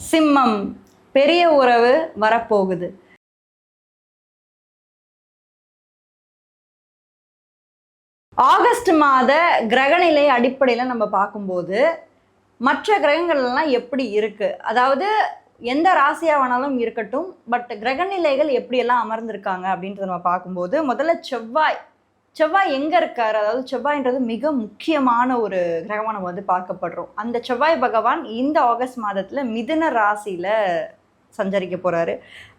சிம்மம், பெரிய உறவு வரப்போகுது. ஆகஸ்ட் மாத கிரகநிலை அடிப்படையில் நம்ம பார்க்கும்போது மற்ற கிரகங்கள்லாம் எப்படி இருக்கு, அதாவது எந்த ராசியா வேணாலும் இருக்கட்டும், பட் கிரகநிலைகள் எப்படியெல்லாம் அமர்ந்திருக்காங்க அப்படின்றத நம்ம பார்க்கும்போது முதல்ல செவ்வாய் எங்க இருக்காரு, அதாவது செவ்வாய்ன்றது மிக முக்கியமான ஒரு கிரகமா நம்ம வந்து பார்க்கப்படுறோம். அந்த செவ்வாய் பகவான் இந்த ஆகஸ்ட் மாதத்துல மிதுன ராசியில சஞ்சரிக்க போறாரு.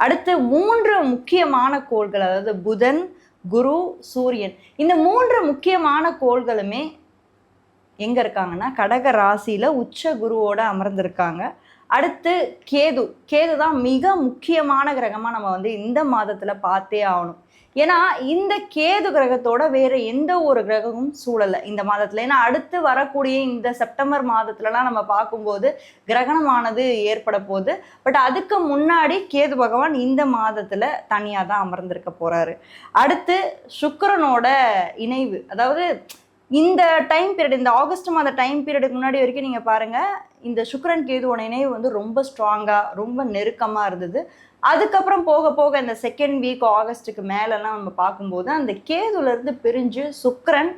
அடுத்து 3 முக்கியமான கோள்கள், அதாவது புதன், குரு, சூரியன், இந்த 3 முக்கியமான கோள்களுமே எங்க இருக்காங்கன்னா கடக ராசியில உச்ச குருவோட அமர்ந்திருக்காங்க. அடுத்து கேது தான் மிக முக்கியமான கிரகமா நம்ம வந்து இந்த மாதத்துல பார்த்தே ஆகணும். ஏன்னா இந்த கேது கிரகத்தோட வேற எந்த ஒரு கிரகமும் சூழலை இந்த மாதத்துல. ஏன்னா அடுத்து வரக்கூடிய இந்த செப்டம்பர் மாதத்துலலாம் நம்ம பார்க்கும்போது கிரகணமானது ஏற்பட போகுது. பட் அதுக்கு முன்னாடி கேது பகவான் இந்த மாதத்துல தனியா தான் அமர்ந்திருக்க போறாரு. அடுத்து சுக்கிரனோட இணைவு, அதாவது இந்த டைம் பீரியட், இந்த ஆகஸ்ட் மாத டைம் பீரியடுக்கு முன்னாடி வரைக்கும் நீங்கள் பாருங்கள், இந்த சுக்கிரன் கேதுவோட இணைவு வந்து ரொம்ப ஸ்ட்ராங்காக ரொம்ப நெருக்கமாக இருந்தது. அதுக்கப்புறம் போக போக இந்த செகண்ட் வீக் ஆகஸ்ட்டுக்கு மேலெல்லாம் நம்ம பார்க்கும்போது அந்த கேதுலேருந்து பிரிஞ்சு சுக்கிரன்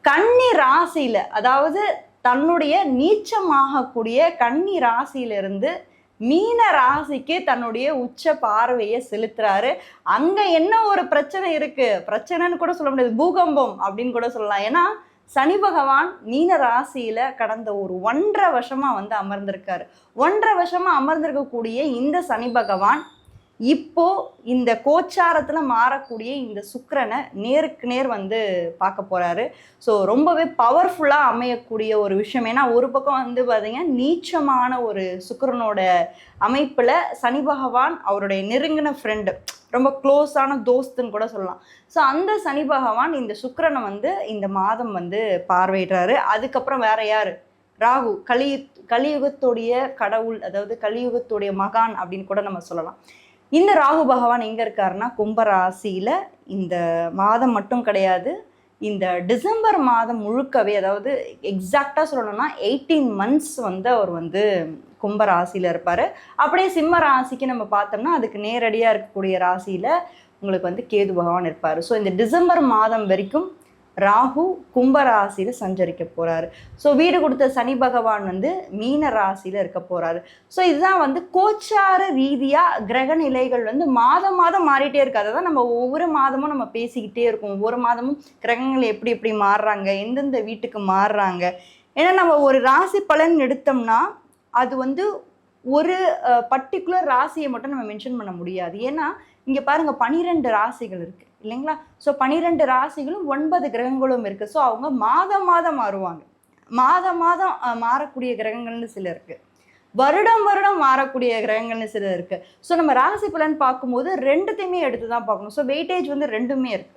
கன்னி ராசியில், அதாவது தன்னுடைய நீச்சமாகக்கூடிய கன்னி ராசியிலிருந்து மீன ராசிக்கு தன்னுடைய உச்ச பார்வையை செலுத்துறாரு. அங்க என்ன ஒரு பிரச்சனை இருக்கு, பிரச்சனைன்னு கூட சொல்ல முடியாது, பூகம்பம் அப்படின்னு கூட சொல்லலாம். ஏன்னா சனி பகவான் மீன ராசியில கடந்த ஒரு 1.5 வருஷமா வந்து அமர்ந்திருக்காரு. 1.5 வருஷமா அமர்ந்திருக்கக்கூடிய இந்த சனி பகவான் இப்போ இந்த கோச்சாரத்துல மாறக்கூடிய இந்த சுக்கிரனை நேருக்கு நேர் வந்து பார்க்க போறாரு. ஸோ ரொம்பவே பவர்ஃபுல்லா அமையக்கூடிய ஒரு விஷயம். ஏன்னா ஒரு பக்கம் வந்து பார்த்தீங்கன்னா நீச்சமான ஒரு சுக்கிரனோட அமைப்புல சனி பகவான் அவருடைய நெருங்கின ஃப்ரெண்டு, ரொம்ப க்ளோஸான தோஸ்துன்னு கூட சொல்லலாம். ஸோ அந்த சனி பகவான் இந்த சுக்கிரனை வந்து இந்த மாதம் வந்து பார்வையிடுறாரு. அதுக்கப்புறம் வேற யாரு, ராகு, கலியுகத்துடைய கடவுள், அதாவது கலியுகத்துடைய மகான் அப்படின்னு கூட நம்ம சொல்லலாம். இந்த ராகு பகவான் எங்க இருக்காருன்னா கும்பராசியில இந்த மாதம் மட்டும் கிடையாது, இந்த டிசம்பர் மாதம் முழுக்கவே, அதாவது எக்ஸாக்டா சொல்லணும்னா 18 months வந்து அவர் வந்து கும்பராசியில இருப்பாரு. அப்படியே சிம்ம ராசிக்கு நம்ம பார்த்தோம்னா அதுக்கு நேரடியா இருக்கக்கூடிய ராசியில உங்களுக்கு வந்து கேது பகவான் இருப்பாரு. ஸோ இந்த டிசம்பர் மாதம் வரைக்கும் ராகு கும்பராசியில சஞ்சரிக்க போறாரு. ஸோ வீடு கொடுத்த சனி பகவான் வந்து மீன ராசியில இருக்க போறாரு. ஸோ இதுதான் வந்து கோச்சார ரீதியா கிரக நிலைகள் வந்து மாதம் மாறிட்டே இருக்கு. அதை தான் நம்ம ஒவ்வொரு மாதமும் நம்ம பேசிக்கிட்டே இருக்கோம். ஒவ்வொரு மாதமும் கிரகங்கள் எப்படி எப்படி மாறுறாங்க, எந்தெந்த வீட்டுக்கு மாறுறாங்க. ஏன்னா நம்ம ஒரு ராசி பலன் எடுத்தோம்னா அது வந்து ஒரு பர்டிகுலர் ராசியை மட்டும் நம்ம மென்ஷன் பண்ண முடியாது. ஏன்னா இங்க பாருங்க 12 ராசிகள் இருக்கு இல்லைங்களா? ஸோ 12 ராசிகளும் 9 கிரகங்களும் இருக்கு. ஸோ அவங்க மாதம் மாறுவாங்க. மாதம் மாறக்கூடிய கிரகங்கள்னு சில இருக்கு, வருடம் மாறக்கூடிய கிரகங்கள்னு சில இருக்கு. ஸோ நம்ம ராசி பலன் பார்க்கும்போது ரெண்டுத்தையுமே எடுத்து தான் பார்க்கணும். ஸோ வெயிட்டேஜ் வந்து ரெண்டுமே இருக்கு.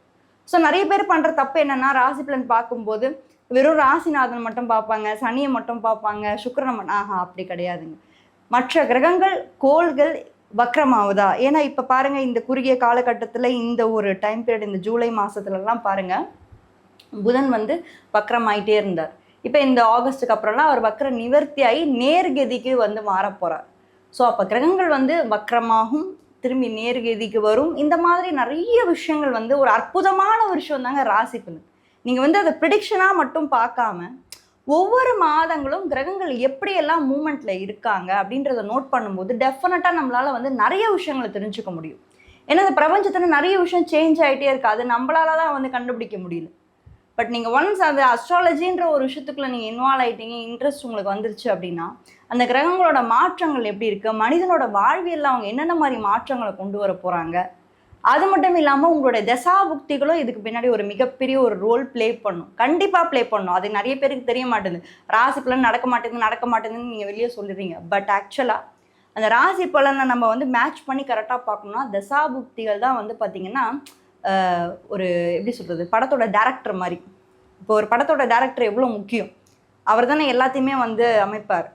ஸோ நிறைய பேர் பண்ற தப்பு என்னன்னா, ராசி பலன் பார்க்கும்போது வெறும் ராசிநாதன் மட்டும் பார்ப்பாங்க, சனியை மட்டும் பார்ப்பாங்க, சுக்கிரன் அப்படி கிடையாதுங்க. மற்ற கிரகங்கள் கோள்கள் வக்ரமாவுதா? ஏன்னா இப்ப பாருங்க இந்த குறுகிய காலகட்டத்துல இந்த ஒரு டைம் பீரியட், இந்த ஜூலை மாசத்துலலாம் பாருங்க புதன் வந்து வக்ரமாயிட்டே இருந்தார். இப்ப இந்த ஆகஸ்டுக்கு அப்புறம்லாம் அவர் வக்ர நிவர்த்தி ஆகி நேர்கதிக்கு வந்து மாற போறார். ஸோ அப்ப கிரகங்கள் வந்து வக்ரமாகும், திரும்பி நேர்கதிக்கு வரும். இந்த மாதிரி நிறைய விஷயங்கள் வந்து ஒரு அற்புதமான ஒரு விஷயம் தாங்க ராசி பலன். நீங்க வந்து அதை ப்ரிடிக்ஷனா மட்டும் பார்க்காம ஒவ்வொரு மாதங்களும் கிரகங்கள் எப்படியெல்லாம் மூமெண்ட்ல இருக்காங்க அப்படின்றத நோட் பண்ணும்போது டெஃபினட்டா நம்மளால வந்து நிறைய விஷயங்களை தெரிஞ்சுக்க முடியும். ஏன்னா இந்த பிரபஞ்சத்துல நிறைய விஷயம் சேஞ்ச் ஆகிட்டே இருக்கு, அது நம்மளால தான் வந்து கண்டுபிடிக்க முடியல. பட் நீங்கள் ஒன்ஸ் அந்த அஸ்ட்ராலஜின்ற ஒரு விஷயத்துக்குள்ள நீங்கள் இன்வால்வ் ஆகிட்டீங்க, இன்ட்ரெஸ்ட் உங்களுக்கு வந்துருச்சு அப்படின்னா அந்த கிரகங்களோட மாற்றங்கள் எப்படி இருக்கு, மனிதனோட வாழ்வியல்ல அவங்க என்னென்ன மாதிரி மாற்றங்களை கொண்டு வர போறாங்க, அது மட்டும் இல்லாமல் உங்களுடைய தசாபுக்திகளும் இதுக்கு பின்னாடி ஒரு மிகப்பெரிய ஒரு ரோல் ப்ளே பண்ணும். கண்டிப்பாக ப்ளே பண்ணும். அது நிறைய பேருக்கு தெரிய மாட்டேங்குது. ராசி பலன் நடக்க மாட்டேங்குதுன்னு நீங்கள் வெளியே சொல்லிடுறீங்க. பட் ஆக்சுவலாக அந்த ராசி பலனை நம்ம வந்து மேட்ச் பண்ணி கரெக்டாக பார்க்கணும்னா தசாபுக்திகள் தான் வந்து பார்த்திங்கன்னா ஒரு எப்படி சொல்கிறது, படத்தோட டேரக்டர் மாதிரி. இப்போ ஒரு படத்தோட டேரக்டர் எவ்வளோ முக்கியம், அவர் தானே எல்லாத்தையுமே வந்து அமைப்பார்,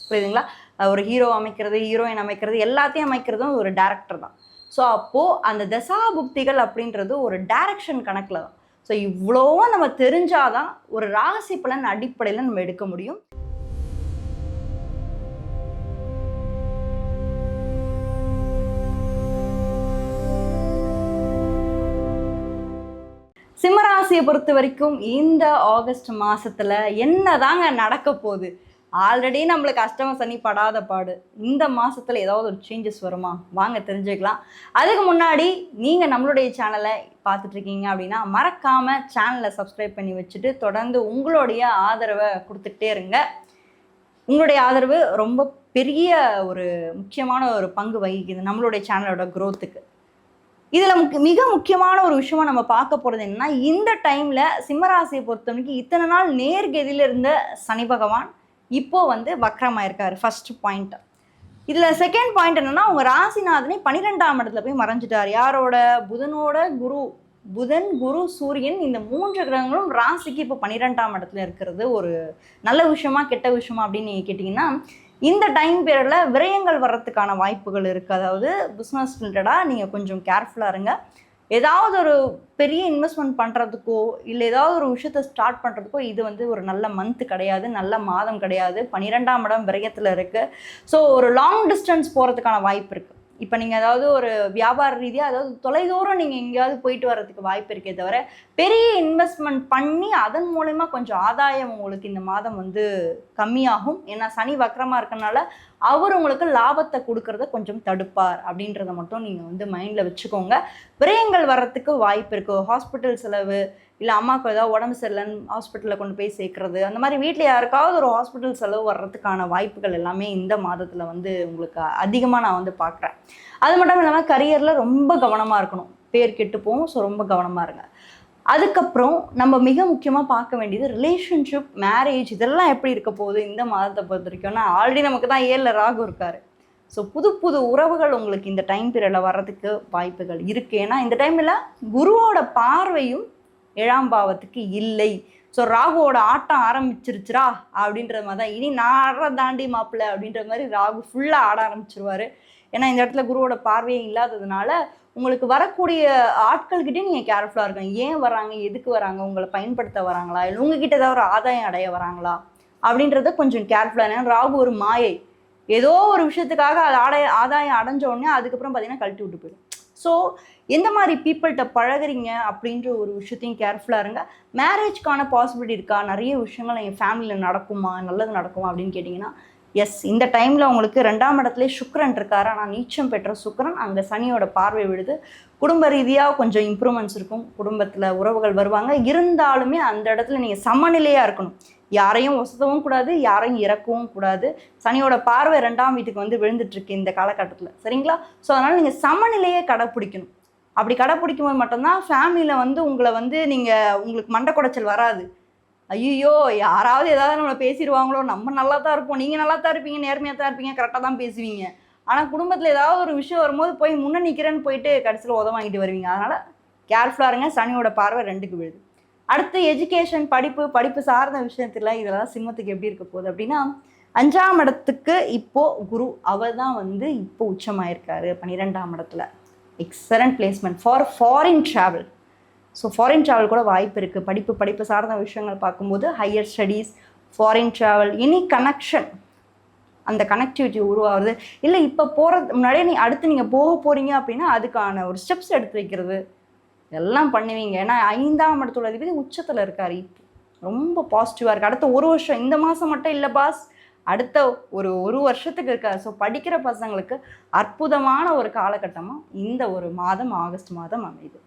புரியுதுங்களா? ஒரு ஹீரோ அமைக்கிறது, ஹீரோயின் அமைக்கிறது, எல்லாத்தையும் அமைக்கிறதும் ஒரு டேரக்டர் தான். ஸோ அப்போது அந்த தசாபுக்திகள் அப்படின்றது ஒரு டைரக்ஷன் கணக்கில் தான். ஸோ இவ்வளோவும் நம்ம தெரிஞ்சாதான் ஒரு ராசி பலன் அடிப்படையில் நம்ம எடுக்க முடியும். சிம்மராசியை பொறுத்த வரைக்கும் இந்த ஆகஸ்ட் மாசத்துல என்னதாங்க நடக்க போகுது? ஆல்ரெடி நம்மளுக்கு அஷ்டம சனி படாத பாடு. இந்த மாசத்துல ஏதாவது ஒரு சேஞ்சஸ் வருமா? வாங்க தெரிஞ்சுக்கலாம். அதுக்கு முன்னாடி நீங்க நம்மளுடைய சேனலை பார்த்துட்டு இருக்கீங்க அப்படின்னா மறக்காம சேனலை சப்ஸ்கிரைப் பண்ணி வச்சுட்டு தொடர்ந்து உங்களுடைய ஆதரவை கொடுத்துட்டே இருங்க. உங்களுடைய ஆதரவு ரொம்ப பெரிய ஒரு முக்கியமான ஒரு பங்கு வகிக்குது நம்மளுடைய சேனலோட growth-க்கு. இதில் மிக முக்கியமான ஒரு விஷயமா நம்ம பார்க்க போகிறது என்னன்னா, இந்த டைமில் சிம்மராசியை பொறுத்தவரைக்கும் இத்தனை நாள் நேர்கதியில் இருந்த சனி பகவான் இப்போ வக்ரமாயிருக்காரு. First point. இதில் செகண்ட் பாயிண்ட் என்னன்னா, உங்கள் ராசிநாதனை 12ஆம் இடத்துல போய் மறைஞ்சிட்டார். யாரோட? புதனோட குரு. புதன், குரு, சூரியன் இந்த 3 கிரகங்களும் ராசிக்கு இப்போ 12ஆம் இடத்துல இருக்கிறது ஒரு நல்ல விஷயமா கெட்ட விஷயமா அப்படின்னு நீங்கள் கேட்டிங்கன்னா, இந்த டைம் பீரியடில் விரயங்கள் வர்றதுக்கான வாய்ப்புகள் இருக்குது. அதாவது பிஸ்னஸ் ரிலேட்டடாக நீங்கள் கொஞ்சம் கேர்ஃபுல்லாக இருங்க. ஏதாவது ஒரு பெரிய இன்வெஸ்ட்மெண்ட் பண்ணுறதுக்கோ இல்லை ஏதாவது ஒரு விஷயத்தை ஸ்டார்ட் பண்ணுறதுக்கோ இது ஒரு நல்ல மந்த் கிடையாது, நல்ல மாதம் கிடையாது. 12ஆம் இடம் விரயத்தில் இருக்குது. ஸோ ஒரு லாங் டிஸ்டன்ஸ் போகிறதுக்கான வாய்ப்பு இருக்குது. இப்போ நீங்கள் ஏதாவது ஒரு வியாபார ரீதியாக அதாவது தொலைதூரம் நீங்கள் எங்கேயாவது போயிட்டு வர்றதுக்கு வாய்ப்பு இருக்கே தவிர பெரிய இன்வெஸ்ட்மெண்ட் பண்ணி அதன் மூலமா கொஞ்சம் ஆதாயம் உங்களுக்கு இந்த மாதம் கம்மியாகும். ஏன்னா சனி வக்ரமாக இருக்கனால அவர் உங்களுக்கு லாபத்தை கொடுக்கறத கொஞ்சம் தடுப்பார் அப்படின்றத மட்டும் நீங்கள் மைண்டில் வச்சுக்கோங்க. விரயங்கள் வர்றதுக்கு வாய்ப்பு இருக்குது. ஹாஸ்பிட்டல் செலவு இல்லை அம்மாவுக்கு ஏதாவது உடம்பு சரியில்லைன்னு ஹாஸ்பிட்டலில் கொண்டு போய் சேர்க்குறது, அந்த மாதிரி வீட்டில் யாருக்காவது ஒரு ஹாஸ்பிட்டல் செலவு வர்றதுக்கான வாய்ப்புகள் எல்லாமே இந்த மாதத்தில் உங்களுக்கு அதிகமாக நான் பார்க்குறேன். அது மட்டும் இல்லாமல் கரியரில் ரொம்ப கவனமாக இருக்கணும். பேர் கெட்டு போகும். ஸோ ரொம்ப கவனமாக இருங்க. அதுக்கப்புறம் நம்ம மிக முக்கியமாக பார்க்க வேண்டியது ரிலேஷன்ஷிப், மேரேஜ், இதெல்லாம் எப்படி இருக்க போகுது இந்த மாதத்தை பொறுத்த வரைக்கும்னா, ஆல்ரெடி நமக்கு தான் 7ல் ராகு இருக்காரு. ஸோ புது புது உறவுகள் உங்களுக்கு இந்த டைம் பீரியடில் வர்றதுக்கு வாய்ப்புகள் இருக்குது. ஏன்னா இந்த டைமில் குருவோட பார்வையும் 7ஆம் பாவத்துக்கு இல்லை. ஸோ ராகுவோட ஆட்டம் ஆரம்பிச்சிருச்சுரா அப்படின்ற மாதிரி தான். இனி நான் தாண்டி மாப்பிள்ளை அப்படின்ற மாதிரி ராகு ஃபுல்லாக ஆட ஆரம்பிச்சிருவார். ஏன்னா இந்த இடத்துல குருவோட பார்வையே இல்லாததுனால உங்களுக்கு வரக்கூடிய ஆட்கள்கிட்டே நீங்கள் கேர்ஃபுல்லாக இருக்கணும். ஏன் வராங்க, எதுக்கு வராங்க, உங்களை பயன்படுத்த வராங்களா, இல்லை உங்ககிட்ட ஏதாவது ஒரு ஆதாயம் அடைய வராங்களா அப்படின்றத கொஞ்சம் கேர்ஃபுல்லாக. ஏன்னா ராகு ஒரு மாயை. ஏதோ ஒரு விஷயத்துக்காக அது ஆதாயம் அடைஞ்ச உடனே அதுக்கப்புறம் பார்த்தீங்கன்னா கழட்டி விட்டு போயிடும். ஸோ எந்த மாதிரி பீப்புள்கிட்ட பழகுறீங்க அப்படின்ற ஒரு விஷயத்தையும் கேர்ஃபுல்லாக இருங்க. மேரேஜ்க்கான பாசிபிலிட்டி இருக்கா? நிறைய விஷயங்கள் என் ஃபேமிலியில் நடக்குமா, நல்லது நடக்குமா அப்படின்னு கேட்டிங்கன்னா, எஸ், இந்த டைமில் உங்களுக்கு 2ஆம் இடத்துல சுக்கிரன் இருக்காரு. ஆனால் நீச்சம் பெற்ற சுக்கிரன் அங்கே சனியோட பார்வை விடுது. குடும்ப ரீதியாக கொஞ்சம் இம்ப்ரூவ்மெண்ட்ஸ் இருக்கும். குடும்பத்தில் உறவுகள் வருவாங்க. இருந்தாலுமே அந்த இடத்துல நீங்கள் சமநிலையாக இருக்கணும். யாரையும் ஒசத்தவும் கூடாது, யாரையும் இறக்கவும் கூடாது. சனியோட பார்வை 2ஆம் வீட்டுக்கு விழுந்துட்டுருக்கு இந்த காலகட்டத்தில். சரிங்களா? ஸோ அதனால் நீங்கள் சமநிலையை கடைப்பிடிக்கணும். அப்படி கடைப்பிடிக்கும் போது மட்டும்தான் ஃபேமிலியில் உங்களை நீங்கள் உங்களுக்கு மண்டை குடைச்சல் வராது. ஐயோ யாராவது ஏதாவது நம்மளை பேசிடுவாங்களோ, நம்ம நல்லா தான் இருப்போம், நீங்கள் நல்லா தான் இருப்பீங்க, நேர்மையாக தான் இருப்பீங்க, கரெக்டாக தான் பேசுவீங்க. ஆனால் குடும்பத்தில் ஏதாவது ஒரு விஷயம் வரும்போது போய் முன்னே நிற்கிறேன்னு போயிட்டு கடைசியில் வாங்கிட்டு வருவீங்க. அதனால் கேர்ஃபுல்லாக இருங்க. சனியோட பார்வை 2க்கு விழுது. அடுத்து எஜுகேஷன், படிப்பு சார்ந்த விஷயத்தில் இதெல்லாம் சிம்மத்துக்கு எப்படி இருக்க போகுது அப்படின்னா, 5ஆம் இடத்துக்கு இப்போது குரு அவர் தான் இப்போ உச்சமாயிருக்காரு 12ஆம் இடத்துல. Excellent placement for foreign travel. So foreign travel கூட வாய்ப்பு இருக்குது. படிப்பு சார்ந்த விஷயங்கள் பார்க்கும்போது higher studies, foreign travel, any connection, அந்த கனெக்டிவிட்டி உருவாகுது. இல்லை இப்போ போகிறது முன்னாடியே அடுத்து நீங்கள் போக போகிறீங்க அப்படின்னா அதுக்கான ஒரு ஸ்டெப்ஸ் எடுத்து வைக்கிறது எல்லாம் பண்ணுவீங்க. ஏன்னா 5ஆம் இடத்தோட அதிபதி உச்சத்தில் இருக்கார். இப்போ ரொம்ப பாசிட்டிவாக இருக்குது. அடுத்த ஒரு வருஷம், இந்த மாதம் மட்டும் இல்லை பாஸ், அடுத்த ஒரு வருஷத்துக்கு இருக்காது. ஸோ படிக்கிற பசங்களுக்கு அற்புதமான ஒரு காலகட்டமாக இந்த ஒரு மாதம், ஆகஸ்ட் மாதம் அமையுது.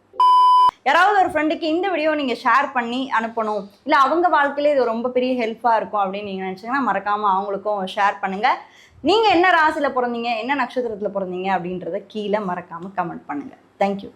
யாராவது ஒரு ஃப்ரெண்டுக்கு இந்த வீடியோ நீங்கள் ஷேர் பண்ணி அனுப்பணும், இல்லை அவங்க வாழ்க்கையிலே இது ரொம்ப பெரிய ஹெல்ப்பாக இருக்கும் அப்படின்னு நீங்கள் நினச்சிங்கன்னா மறக்காமல் அவங்களுக்கும் ஷேர் பண்ணுங்கள். நீங்கள் என்ன ராசியில் பிறந்தீங்க, என்ன நட்சத்திரத்தில் பிறந்தீங்க அப்படின்றத கீழே மறக்காமல் கமெண்ட் பண்ணுங்கள். தேங்க்யூ.